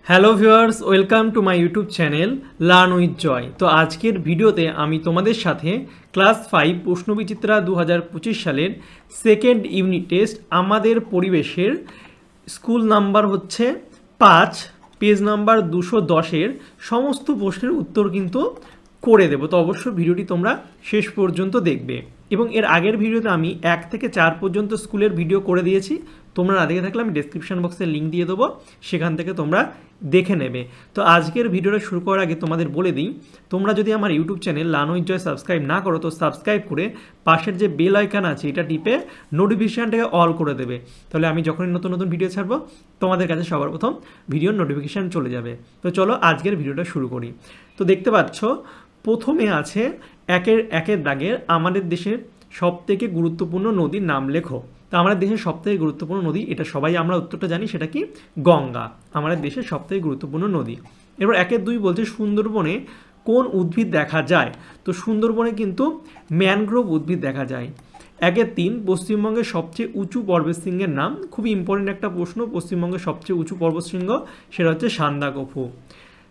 Hello viewers, welcome to my YouTube channel learn with Joy. তো আজকের ভিডিওতে আমি তোমাদের সাথে ক্লাস 5 প্রশ্নবিচিত্রা 2025 সালের সেকেন্ড ইউনিট টেস্ট আমাদের পরিবেশের স্কুল নাম্বার হচ্ছে 5, পেজ নাম্বার 210-এর সমস্ত প্রশ্নের উত্তর কিন্তু করে দেবো। তো অবশ্যই ভিডিওটি তোমরা শেষ পর্যন্ত দেখবে। এবং এর আগের ভিডিওতে আমি 1 থেকে 4 পর্যন্ত স্কুলের ভিডিও করে দিয়েছি। তোমরা না দেখে থাকলে আমি ডেসক্রিপশন বক্সে লিঙ্ক দিয়ে দেবো, সেখান থেকে তোমরা দেখে নেবে। তো আজকের ভিডিওটা শুরু করার আগে তোমাদের বলে দিই, তোমরা যদি আমার YouTube channel learn with Joy subscribe না করো তো সাবস্ক্রাইব করে পাশের যে বেল আইকন আছে এটা টিপে নোটিফিকেশানটাকে অল করে দেবে। তাহলে আমি যখনই নতুন নতুন ভিডিও ছাড়বো তোমাদের কাছে সবার প্রথম ভিডিওর নোটিফিকেশান চলে যাবে। তো চলো আজকের ভিডিওটা শুরু করি। তো দেখতে পাচ্ছ প্রথমে আছে একের দাগের আমাদের দেশের সবথেকে গুরুত্বপূর্ণ নদীর নাম লেখো। তো আমাদের দেশের সবথেকে গুরুত্বপূর্ণ নদী, এটা সবাই আমরা উত্তরটা জানি, সেটা কি? গঙ্গা আমাদের দেশের সবথেকে গুরুত্বপূর্ণ নদী। এবার 1-2 বলছে সুন্দরবনে কোন উদ্ভিদ দেখা যায়। তো সুন্দরবনে কিন্তু ম্যানগ্রোভ উদ্ভিদ দেখা যায়। 1-3 পশ্চিমবঙ্গের সবচেয়ে উঁচু পর্বতশৃঙ্গের নাম। খুবই ইম্পর্টেন্ট একটা প্রশ্ন, পশ্চিমবঙ্গের সবচেয়ে উঁচু পর্বতশৃঙ্গ সেটা হচ্ছে সান্দাকফু।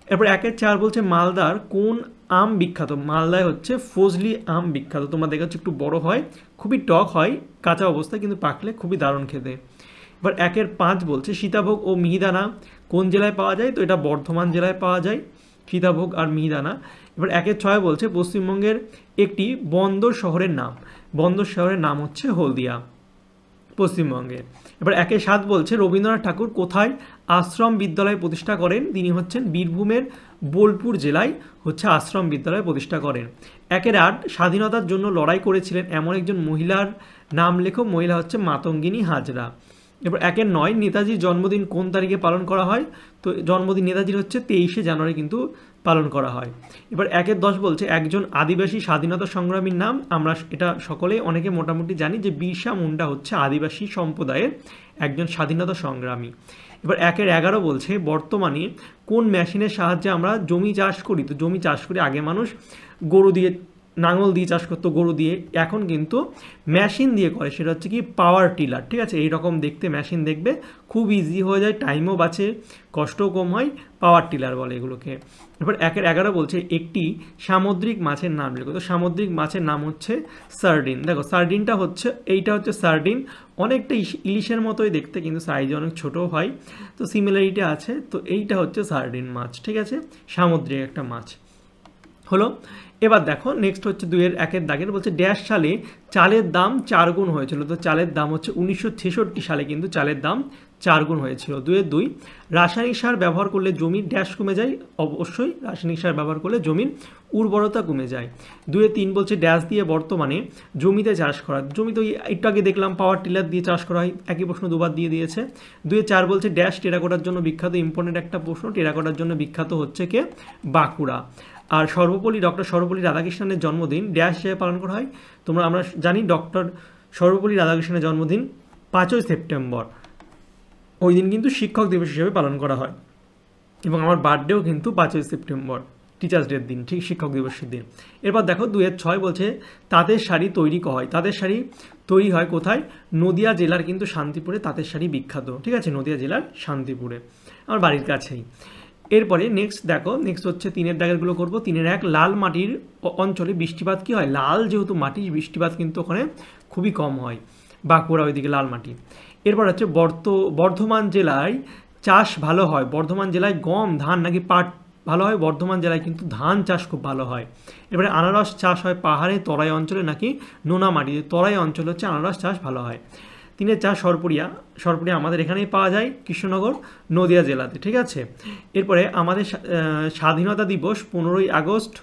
এরপর 1-4 বলছে মালদার কোন আম বিখ্যাত। মালদায় হচ্ছে ফজলি আম বিখ্যাত। তোমরা দেখাচ্ছ একটু বড় হয়, খুবই টক হয় কাঁচা অবস্থায়, কিন্তু পাকলে খুবই দারুণ খেতে। এবার 1-5 বলছে সীতাভোগ ও মিহিদানা কোন জেলায় পাওয়া যায়। তো এটা বর্ধমান জেলায় পাওয়া যায়, সীতাভোগ আর মিহিদানা। এবার 1-6 বলছে পশ্চিমবঙ্গের একটি বন্দর শহরের নাম। বন্দর শহরের নাম হচ্ছে হলদিয়া, পশ্চিমবঙ্গে। এবার 1-7 বলছে রবীন্দ্রনাথ ঠাকুর কোথায় আশ্রম বিদ্যালয় প্রতিষ্ঠা করেন। তিনি হচ্ছেন বীরভূমের বোলপুর জেলায় হচ্ছে আশ্রম বিদ্যালয় প্রতিষ্ঠা করেন। 1-8 স্বাধীনতার জন্য লড়াই করেছিলেন এমন একজন মহিলার নাম লেখো। মহিলা হচ্ছে মাতঙ্গিনী হাজরা। এবার 1-9 নেতাজির জন্মদিন কোন তারিখে পালন করা হয়। তো জন্মদিন নেতাজির হচ্ছে 23শে জানুয়ারি কিন্তু পালন করা হয়। এবার 1-10 বলছে একজন আদিবাসী স্বাধীনতা সংগ্রামীর নাম। আমরা এটা সকলেই অনেকে মোটামুটি জানি যে বিরসা মুন্ডা হচ্ছে আদিবাসী সম্প্রদায়ের একজন স্বাধীনতা সংগ্রামী। এবার 1-11 বলছে বর্তমানে কোন মেশিনের সাহায্যে আমরা জমি চাষ করি। তো জমি চাষ করে আগে মানুষ গরু দিয়ে, নাঙল দিয়ে চাষ করতো, গরু দিয়ে। এখন কিন্তু মেশিন দিয়ে করে, সেটা হচ্ছে কি পাওয়ার টিলার। ঠিক আছে, এইরকম দেখতে মেশিন দেখবে, খুব ইজি হয়ে যায়, টাইমও বাঁচে, কষ্টও কম হয়, পাওয়ার টিলার বলে এগুলোকে। এবার 1-11 বলছে একটি সামুদ্রিক মাছের নাম লেখো। তো সামুদ্রিক মাছের নাম হচ্ছে সার্ডিন। দেখো সার্ডিনটা হচ্ছে, এইটা হচ্ছে সার্ডিন, অনেকটা ইলিশের মতোই দেখতে, কিন্তু সাইজে অনেক ছোটো হয়, তো সিমিলারিটি আছে। তো এইটা হচ্ছে সার্ডিন মাছ, ঠিক আছে, সামুদ্রিক একটা মাছ হলো। এবার দেখো নেক্সট হচ্ছে 2-1 দাগের বলছে ড্যাশ সালে চালের দাম 4 গুণ হয়েছিল। তো চালের দাম হচ্ছে 1966 সালে কিন্তু চালের দাম 4 গুণ হয়েছিল। 2-2 রাসায়নিক সার ব্যবহার করলে জমির ড্যাশ কমে যায়। অবশ্যই রাসায়নিক সার ব্যবহার করলে জমির উর্বরতা কমে যায়। 2-3 বলছে ড্যাশ দিয়ে বর্তমানে জমিতে চাষ করা। জমি তো একটু আগে দেখলাম পাওয়ার টিলার দিয়ে চাষ করা হয়, একই প্রশ্ন দুবার দিয়ে দিয়েছে। 2-4 বলছে ড্যাশ টেরাকোটার জন্য বিখ্যাত। ইম্পর্টেন্ট একটা প্রশ্ন, টেরাকোটার জন্য বিখ্যাত হচ্ছে কে? বাঁকুড়া। আর ডক্টর সর্বপল্লী রাধাকৃষ্ণনের জন্মদিন ড্যাশ হিসেবে পালন করা হয়। আমরা জানি ডক্টর সর্বপল্লী রাধাকৃষ্ণনের জন্মদিন 5ই সেপ্টেম্বর, ওই দিন কিন্তু শিক্ষক দিবস হিসেবে পালন করা হয়। এবং আমার বার্থডেও কিন্তু 5ই সেপ্টেম্বর, টিচার্স ডের দিন, ঠিক শিক্ষক দিবসের দিন। এরপর দেখো 2-6 বলছে তাঁতের শাড়ি তৈরি হয়। তাঁতের শাড়ি তৈরি হয় কোথায়? নদিয়া জেলার কিন্তু শান্তিপুরে তাঁতের শাড়ি বিখ্যাত। ঠিক আছে, নদিয়া জেলার শান্তিপুরে, আমার বাড়ির কাছেই। এরপরে নেক্সট দেখো, নেক্সট হচ্ছে 3-এর দাগেরগুলো করবো। 3-1 লাল মাটির অঞ্চলে বৃষ্টিপাত কি হয়। লাল যেহেতু মাটি, বৃষ্টিপাত কিন্তু ওখানে খুবই কম হয়, বাঁকুড়া ওইদিকে লাল মাটি। এরপর হচ্ছে বর্ধমান জেলায় চাষ ভালো হয়। বর্ধমান জেলায় গম, ধান নাকি পাট ভালো হয়। বর্ধমান জেলায় কিন্তু ধান চাষ খুব ভালো হয়। এবারে আনারস চাষ হয় পাহাড়ে, তরাই অঞ্চলে নাকি নোনা মাটিতে। তরাই অঞ্চলে হচ্ছে আনারস চাষ ভালো হয়। 3-4 সরপুরিয়া আমাদের এখানেই পাওয়া যায়, কৃষ্ণনগর, নদিয়া জেলাতে। ঠিক আছে, এরপরে আমাদের স্বাধীনতা দিবস 15ই আগস্ট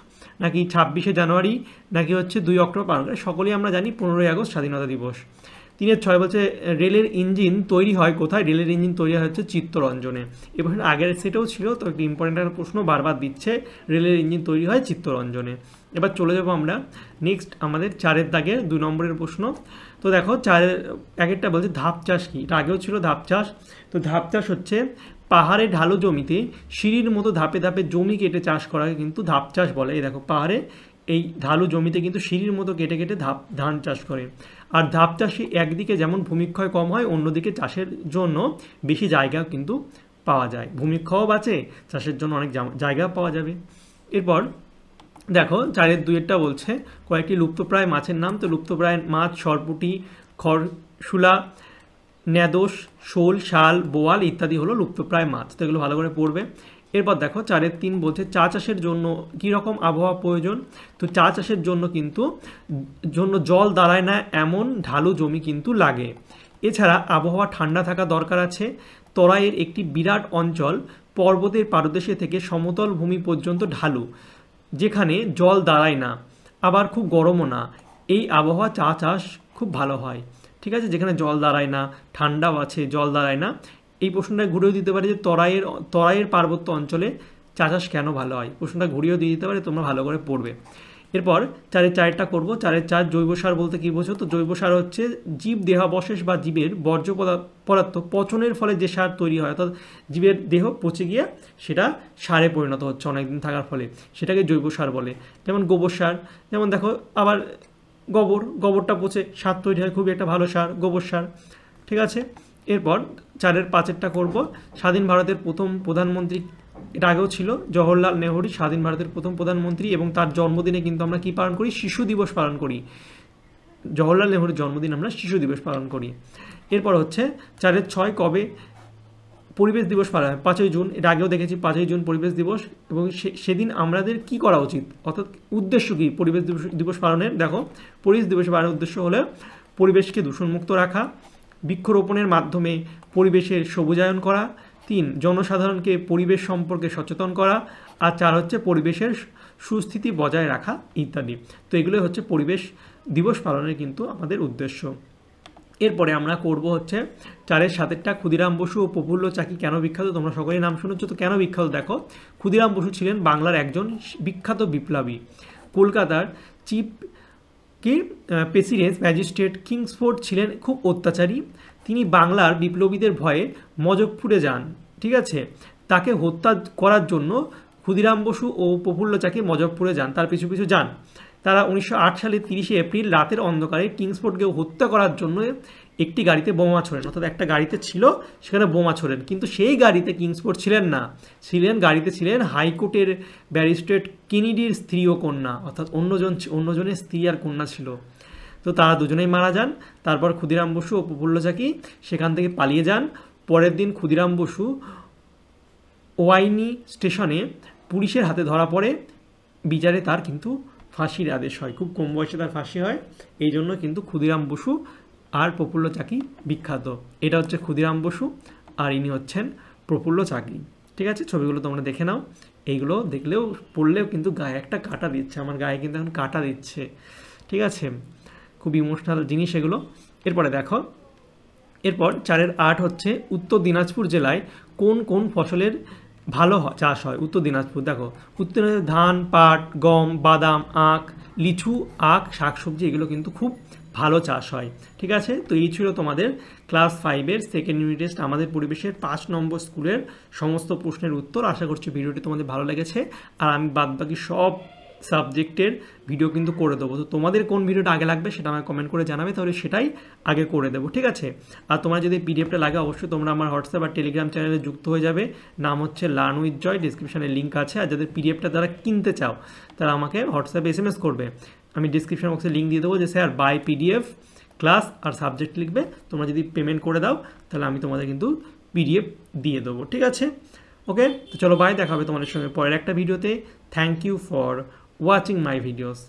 নাকি 26শে জানুয়ারি নাকি হচ্ছে 2 অক্টোবর পালন করে। সকলেই আমরা জানি 15ই আগস্ট স্বাধীনতা দিবস। 3-6 বলছে রেলের ইঞ্জিন তৈরি হয় কোথায়। রেলের ইঞ্জিন তৈরি হয় হচ্ছে চিত্তরঞ্জনে। এবার আগের সেটাও ছিল, তো একটি ইম্পর্টেন্ট একটা প্রশ্ন বারবার দিচ্ছে, রেলের ইঞ্জিন তৈরি হয় চিত্তরঞ্জনে। এবার চলে যাবো আমরা নেক্সট আমাদের 4-এর দাগে 2 নম্বরের প্রশ্ন। তো দেখো 4-1 বলছে ধাপ চাষ কি। এটা আগেও ছিল ধাপ চাষ। তো ধাপ চাষ হচ্ছে পাহাড়ে ঢালু জমিতে সিঁড়ির মতো ধাপে ধাপে জমি কেটে চাষ করাকে কিন্তু ধাপ চাষ বলে। এই দেখো পাহাড়ে এই ঢালু জমিতে কিন্তু সিঁড়ির মতো কেটে কেটে ধান চাষ করে। আর ধাপ চাষে একদিকে যেমন ভূমিক্ষয় কম হয়, অন্যদিকে চাষের জন্য বেশি জায়গা কিন্তু পাওয়া যায়, ভূমিক্ষয়ও বাঁচে, চাষের জন্য অনেক জায়গা পাওয়া যাবে। এরপর দেখো 4-এর 2-এরটা বলছে কয়েকটি লুপ্তপ্রায় মাছের নাম। তো লুপ্তপ্রায় মাছ সরপুঁটি, খরশুলা, ন্যাদোস, শোল, শাল, বোয়াল ইত্যাদি হলো লুপ্তপ্রায় মাছ। তো এগুলো ভালো করে পড়বে। এরপর দেখো 4-এর 3 বলছে চা চাষের জন্য কী রকম আবহাওয়া প্রয়োজন। তো চা চাষের জন্য কিন্তু জল দাঁড়ায় না এমন ঢালু জমি কিন্তু লাগে। এছাড়া আবহাওয়া ঠান্ডা থাকা দরকার আছে। তরাইয়ের একটি বিরাট অঞ্চল পর্বতের পাদদেশে থেকে সমতল ভূমি পর্যন্ত ঢালু, যেখানে জল দাঁড়ায় না আবার খুব গরমও না। এই আবহাওয়া চা চাষ খুব ভালো হয়। ঠিক আছে, যেখানে জল দাঁড়ায় না, ঠান্ডাও আছে, জল দাঁড়ায় না। এই প্রশ্নটা ঘুরেও দিতে পারে যে তরাইয়ের পার্বত্য অঞ্চলে চা চাষ কেন ভালো হয়, প্রশ্নটা ঘুরিয়েও দিয়ে দিতে পারে, তোমরা ভালো করে পড়বে। এরপর 4-এর 4-টা করবো। 4-এর 4 জৈব সার বলতে কী বোঝো। তো জৈব সার হচ্ছে জীব দেহাবশেষ বা জীবের বর্জ্য পদার্থ পচনের ফলে যে সার তৈরি হয়, অর্থাৎ জীবের দেহ পচে গিয়ে সেটা সারে পরিণত হচ্ছে অনেকদিন থাকার ফলে, সেটাকে জৈব সার বলে। যেমন গোবর সার, যেমন দেখো আবার গোবরটা পচে সার তৈরি হয়, খুবই একটা ভালো সার গোবর সার। ঠিক আছে, এরপর 4-এর 5-এরটা করবো। স্বাধীন ভারতের প্রথম প্রধানমন্ত্রী, এটা আগেও ছিল, জওহরলাল নেহরু স্বাধীন ভারতের প্রথম প্রধানমন্ত্রী, এবং তার জন্মদিনে কিন্তু আমরা কি পালন করি, শিশু দিবস পালন করি। জওহরলাল নেহরুর জন্মদিন আমরা শিশু দিবস পালন করি। এরপর হচ্ছে 4-এর 6 কবে পরিবেশ দিবস পালন হয়, 5ই জুন। এটা আগেও দেখেছি, 5ই জুন পরিবেশ দিবস। এবং সেদিন আমাদের কি করা উচিত, অর্থাৎ উদ্দেশ্য কী পরিবেশ দিবস পালনের। দেখো পরিবেশ দিবস পালনের উদ্দেশ্য হলো পরিবেশকে দূষণমুক্ত রাখা, বৃক্ষরোপণের মাধ্যমে পরিবেশের সবুজায়ন করা, 3 জনসাধারণকে পরিবেশ সম্পর্কে সচেতন করা, আর 4 হচ্ছে পরিবেশের সুস্থিতি বজায় রাখা ইত্যাদি। তো এগুলোই হচ্ছে পরিবেশ দিবস পালনের কিন্তু আমাদের উদ্দেশ্য। এরপরে আমরা করব হচ্ছে 4-এর 7-টা ক্ষুদিরাম বসু ও প্রফুল্ল চাকি কেন বিখ্যাত। তোমরা সকলেই নাম শুনেছ, তো কেন বিখ্যাত দেখো। ক্ষুদিরাম বসু ছিলেন বাংলার একজন বিখ্যাত বিপ্লবী। কলকাতার চিফ প্রেসিডেন্ট ম্যাজিস্ট্রেট কিংসফোর্ড ছিলেন খুব অত্যাচারী। তিনি বাংলার বিপ্লবীদের ভয়ে মজফরপুরে যান। ঠিক আছে, তাকে হত্যা করার জন্য ক্ষুদিরাম বসু ও প্রফুল্ল চাকি মজফরপুরে যান, তার পিছু পিছু যান। তারা 1908 সালের 30শে এপ্রিল রাতের অন্ধকারে কিংসফোর্ডকে হত্যা করার জন্য একটি গাড়িতে বোমা ছোড়েন, অর্থাৎ একটা গাড়িতে ছিল, সেখানে বোমা ছোড়েন। কিন্তু সেই গাড়িতে কিংসফোর্ড ছিলেন না, গাড়িতে ছিলেন হাইকোর্টের ব্যারিস্ট্রেট কেনেডির স্ত্রী ও কন্যা, অর্থাৎ অন্যজনের স্ত্রী আর কন্যা ছিল। তো তারা দুজনেই মারা যান। তারপর ক্ষুদিরাম বসু ও প্রফুল্ল চাকি সেখান থেকে পালিয়ে যান। পরের দিন ক্ষুদিরাম বসু ওয়াইনি স্টেশনে পুলিশের হাতে ধরা পড়ে। বিচারে তার কিন্তু ফাঁসির আদেশ হয়, খুব কম বয়সে তার ফাঁসি হয়। এই জন্য কিন্তু ক্ষুদিরাম বসু আর প্রফুল্ল চাকি বিখ্যাত। এটা হচ্ছে ক্ষুদিরাম বসু আর ইনি হচ্ছেন প্রফুল্ল চাকি। ঠিক আছে, ছবিগুলো তোমরা দেখে নাও। এইগুলো দেখলেও পড়লেও কিন্তু গায়ে একটা কাঁটা দিচ্ছে, আমার গায়ে কিন্তু এখন কাঁটা দিচ্ছে। ঠিক আছে, খুব ইমোশনাল জিনিস এগুলো। এরপরে দেখো, এরপর 4-এর 8 হচ্ছে উত্তর দিনাজপুর জেলায় কোন কোন ফসলের ভালো চাষ হয়। উত্তর দিনাজপুর দেখো, উত্তর দিনাজপুর ধান, পাট, গম, বাদাম, আখ, লিচু, আখ, শাকসবজি এগুলো কিন্তু খুব ভালো চাষ হয়। ঠিক আছে, তো এই ছিল তোমাদের ক্লাস 5-এর সেকেন্ড ইউনিট টেস্ট আমাদের পরিবেশের 5 নম্বর স্কুলের সমস্ত প্রশ্নের উত্তর। আশা করছি ভিডিওটি তোমাদের ভালো লেগেছে, আর আমি বাদবাকি সব সাবজেক্টের ভিডিও কিন্তু করে দেবো। তো তোমাদের কোন ভিডিওটা আগে লাগবে সেটা আমাকে কমেন্ট করে জানাবে, তাহলে সেটাই আগে করে দেবো। ঠিক আছে, আর তোমার যদি পিডিএফটা লাগে অবশ্যই তোমরা আমার হোয়াটসঅ্যাপ আর টেলিগ্রাম চ্যানেলে যুক্ত হয়ে যাবে, নাম হচ্ছে লার্ন উইথ জয়, ডিসক্রিপশানে লিঙ্ক আছে। আর যাদের পিডিএফটা তারা কিনতে চাও তারা আমাকে হোয়াটসঅ্যাপে SMS করবে, আমি ডিসক্রিপশন বক্সে লিঙ্ক দিয়ে দেবো যে স্যার বাই PDF ক্লাস আর সাবজেক্ট লিখবে। তোমরা যদি পেমেন্ট করে দাও তাহলে আমি তোমাদের কিন্তু PDF দিয়ে দেবো। ঠিক আছে, ওকে, তো চলো বাই, দেখা হবে তোমাদের সঙ্গে পরের একটা ভিডিওতে। Thank you for watching my videos.